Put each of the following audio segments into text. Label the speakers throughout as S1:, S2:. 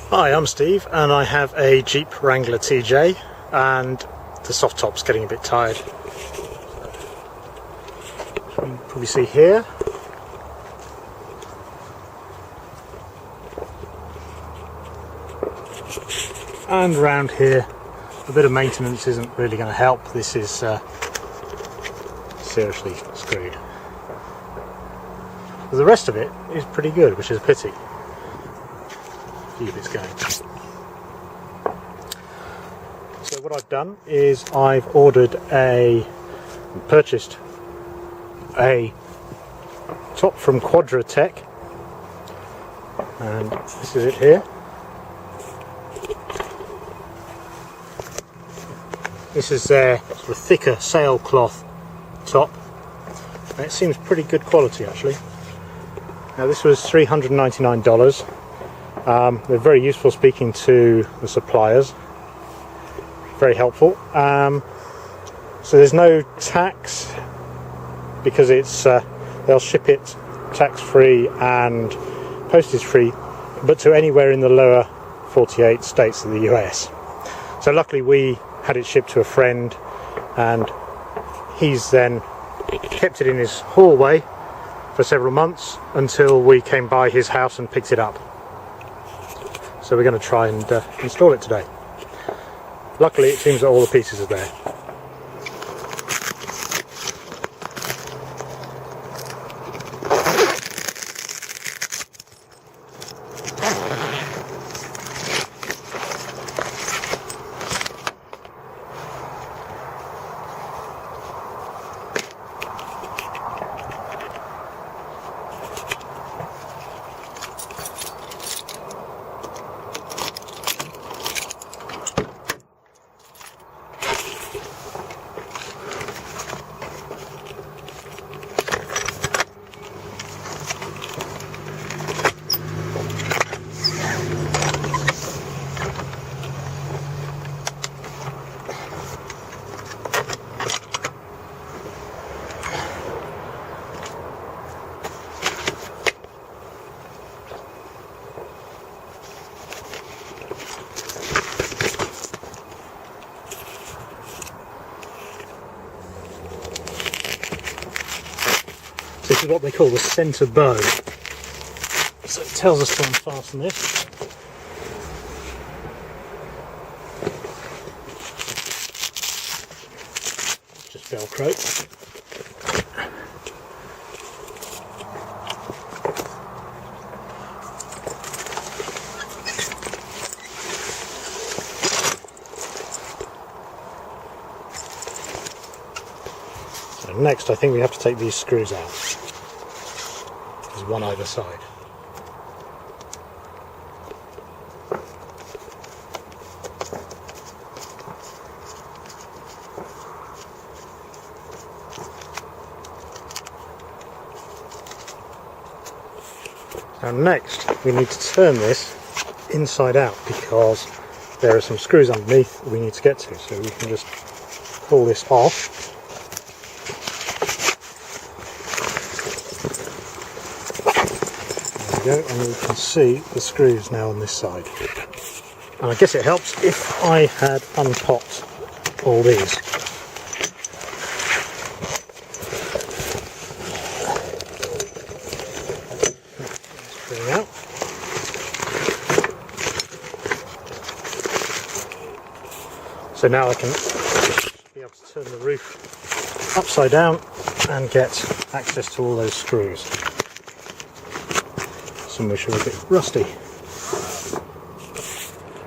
S1: Hi, I'm Steve and I have a Jeep Wrangler TJ and the soft top's getting a bit tired. You can probably see here. And around here, a bit of maintenance isn't really going to help. This is seriously screwed. But the rest of it is pretty good, which is a pity. Keep it going. So what I've done is I've purchased a top from Quadratech, and this is it here. This is their sort of thicker sailcloth top, and it seems pretty good quality actually. Now this was $399. They're very useful speaking to the suppliers, very helpful. So there's no tax because it's they'll ship it tax-free and postage-free, but to anywhere in the lower 48 states of the US. So luckily we had it shipped to a friend, and he's then kept it in his hallway for several months until we came by his house and picked it up. So we're going to try and install it today. Luckily it seems that all the pieces are there. This is what they call the centre bow. So it tells us to unfasten this. Just Velcro. So next I think we have to take these screws out. There's one either side. Now next we need to turn this inside out because there are some screws underneath we need to get to, so we can just pull this off. And we can see the screws now on this side. And I guess it helps if I had unpopped all these. Let's bring it out. So now I can be able to turn the roof upside down and get access to all those screws. Some which are a bit rusty. Of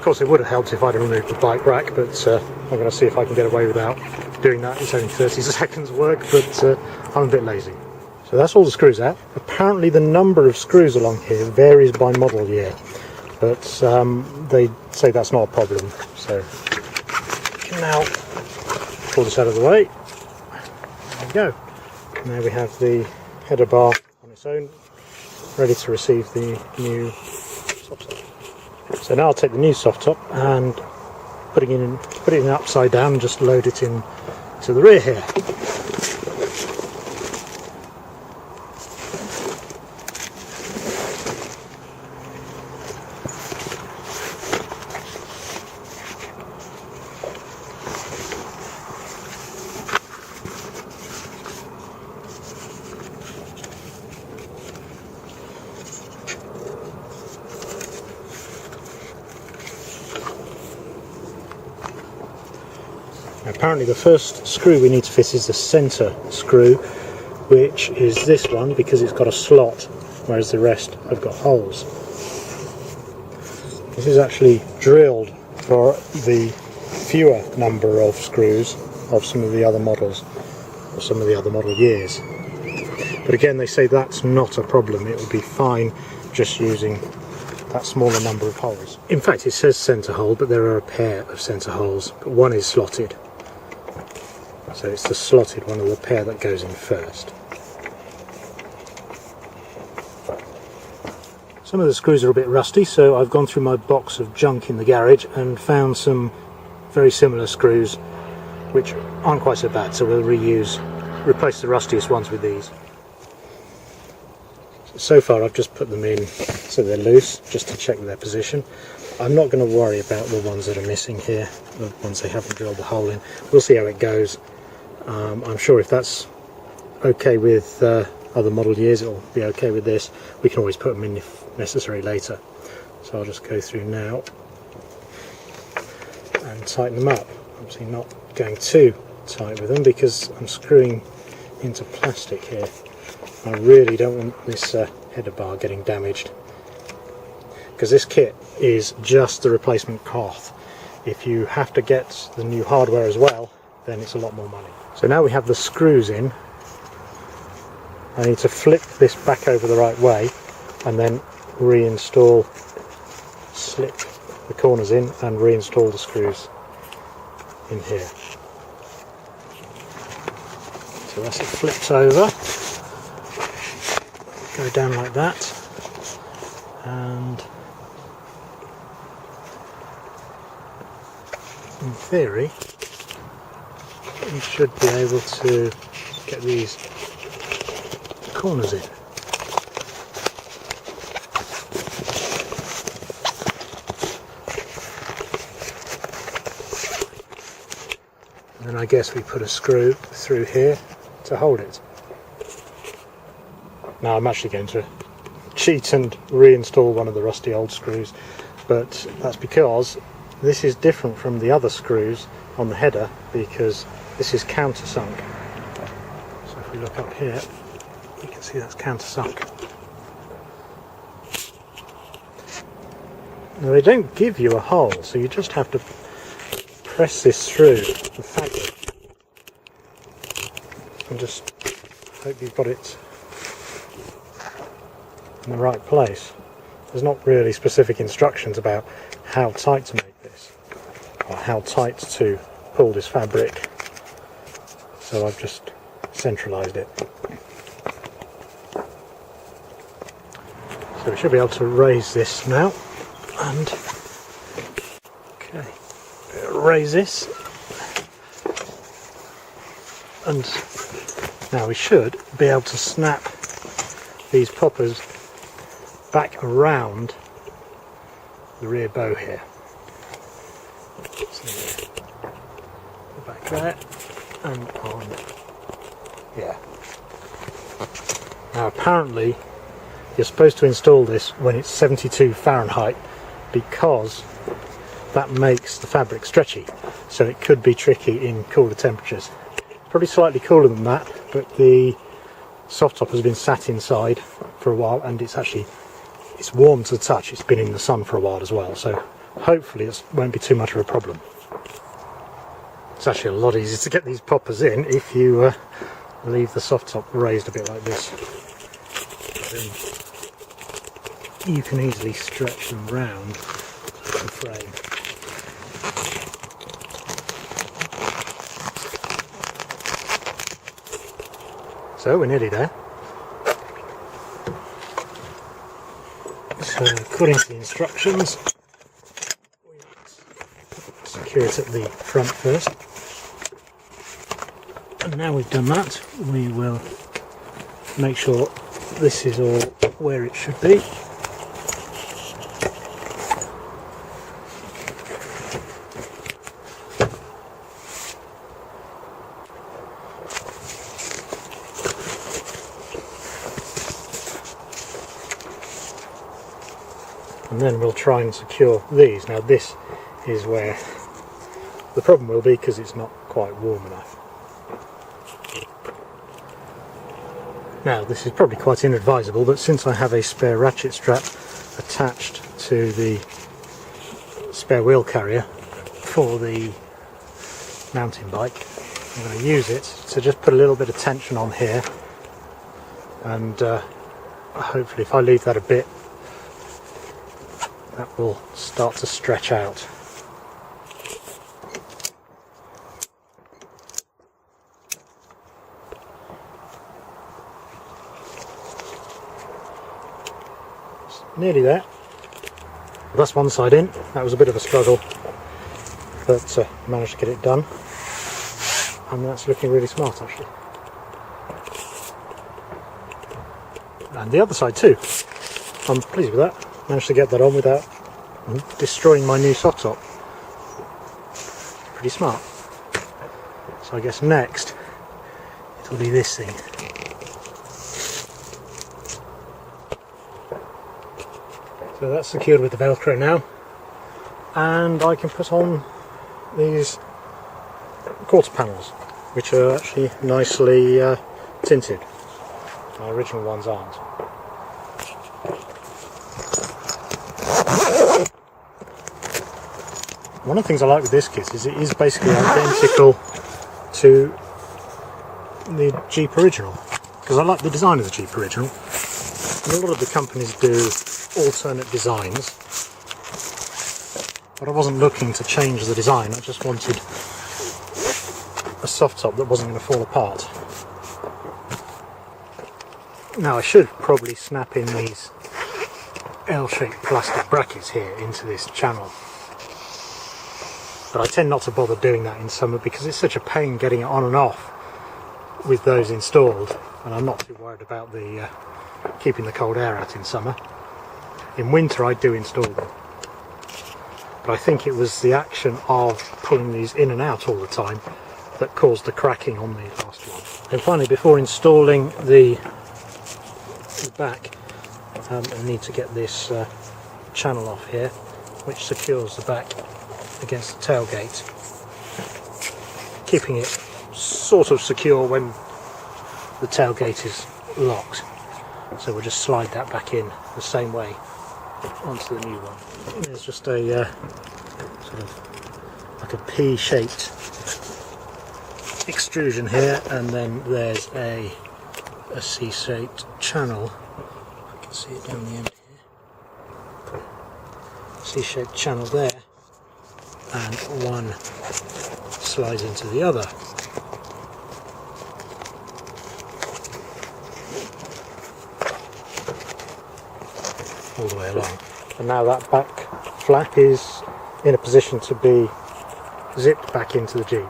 S1: course it would have helped if I'd have removed the bike rack, but I'm going to see if I can get away without doing that. It's only 30 seconds work, but I'm a bit lazy. So that's all the screws out. Apparently the number of screws along here varies by model year, but they say that's not a problem. So we can now pull this out of the way. There we go. Now we have the header bar on its own, ready to receive the new soft top. So now I'll take the new soft top and put it in upside down and just load it in to the rear here. Now, apparently the first screw we need to fit is the centre screw, which is this one because it's got a slot, whereas the rest have got holes. This is actually drilled for the fewer number of screws of some of the other models, or some of the other model years. But again, they say that's not a problem, it would be fine just using that smaller number of holes. In fact, it says centre hole, but there are a pair of centre holes, but one is slotted. So it's the slotted one of the pair that goes in first. Some of the screws are a bit rusty, so I've gone through my box of junk in the garage and found some very similar screws which aren't quite so bad, so we'll replace the rustiest ones with these. So far I've just put them in so they're loose, just to check their position. I'm not going to worry about the ones that are missing here, the ones they haven't drilled the hole in. We'll see how it goes. I'm sure if that's okay with other model years, it'll be okay with this. We can always put them in if necessary later. So I'll just go through now and tighten them up. Obviously not going too tight with them because I'm screwing into plastic here. I really don't want this header bar getting damaged, because this kit is just the replacement cloth. If you have to get the new hardware as well, then it's a lot more money. So now we have the screws in, I need to flip this back over the right way and then reinstall, slip the corners in and reinstall the screws in here. So as it flips over, go down like that, and in theory we should be able to get these corners in. And then I guess we put a screw through here to hold it. Now I'm actually going to cheat and reinstall one of the rusty old screws, but that's because this is different from the other screws on the header, because this is countersunk. So if we look up here, you can see that's countersunk. Now they don't give you a hole, so you just have to press this through the fabric and just hope you've got it in the right place. There's not really specific instructions about how tight to make this or how tight to pull this fabric, so I've just centralised it. So we should be able to raise this now, and okay, raise this, and now we should be able to snap these poppers back around the rear bow here. So go back there and on. Yeah. Now apparently you're supposed to install this when it's 72 Fahrenheit because that makes the fabric stretchy, so it could be tricky in cooler temperatures. Probably slightly cooler than that, but the soft top has been sat inside for a while and it's warm to the touch. It's been in the sun for a while as well, so hopefully it won't be too much of a problem. It's actually a lot easier to get these poppers in if you leave the soft top raised a bit like this. Then you can easily stretch them round the frame. So we're nearly there. So according to the instructions, we secure it at the front first. And now we've done that, we will make sure this is all where it should be. And then we'll try and secure these. Now this is where the problem will be, because it's not quite warm enough. Now this is probably quite inadvisable, but since I have a spare ratchet strap attached to the spare wheel carrier for the mountain bike, I'm going to use it to just put a little bit of tension on here, and hopefully if I leave that a bit, that will start to stretch out. Nearly there. That's one side in. That was a bit of a struggle, but managed to get it done, and that's looking really smart actually. And the other side too. I'm pleased with that. Managed to get that on without destroying my new soft top. Pretty smart. So I guess next it'll be this thing. So that's secured with the Velcro now, and I can put on these quarter panels, which are actually nicely tinted. My original ones aren't. One of the things I like with this kit is it is basically identical to the Jeep original, because I like the design of the Jeep original. And a lot of the companies do alternate designs, but I wasn't looking to change the design. I just wanted a soft top that wasn't going to fall apart. Now I should probably snap in these L-shaped plastic brackets here into this channel, but I tend not to bother doing that in summer because it's such a pain getting it on and off with those installed, and I'm not too worried about the keeping the cold air out in summer. In winter I do install them, but I think it was the action of pulling these in and out all the time that caused the cracking on the last one. And finally, before installing the back, I need to get this channel off here, which secures the back against the tailgate, keeping it sort of secure when the tailgate is locked. So we'll just slide that back in the same way onto the new one. There's just a sort of like a P-shaped extrusion here, and then there's a C-shaped channel. I can see it down the end here. C-shaped channel there, and one slides into the other. All the way along. And now that back flap is in a position to be zipped back into the Jeep.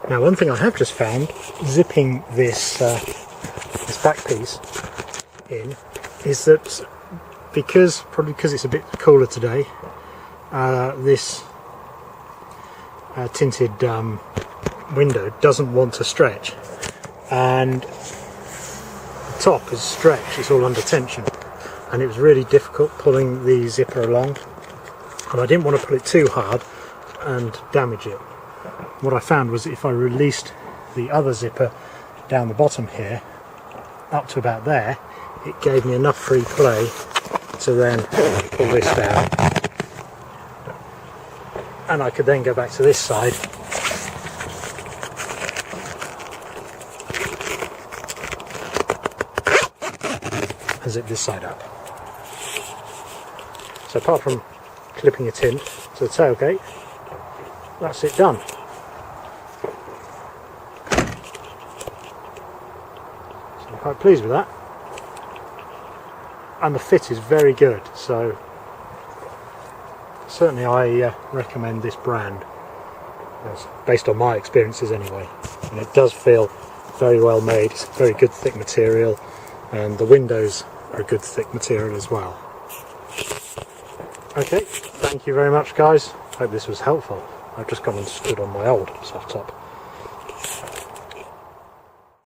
S1: Now one thing I have just found, zipping this this back piece in, is that probably because it's a bit cooler today, this tinted window doesn't want to stretch, and the top is stretched, it's all under tension, and it was really difficult pulling the zipper along, and I didn't want to pull it too hard and damage it. What I found was if I released the other zipper down the bottom here up to about there, it gave me enough free play to then pull this down, and I could then go back to this side and zip this side up. So apart from clipping it in to the tailgate, that's it done. So I'm quite pleased with that, and the fit is very good, so certainly I recommend this brand. That's based on my experiences anyway, and it does feel very well made. It's a very good thick material, and the windows are a good thick material as well. Okay, thank you very much guys, hope this was helpful. I've just gone and stood on my old soft top.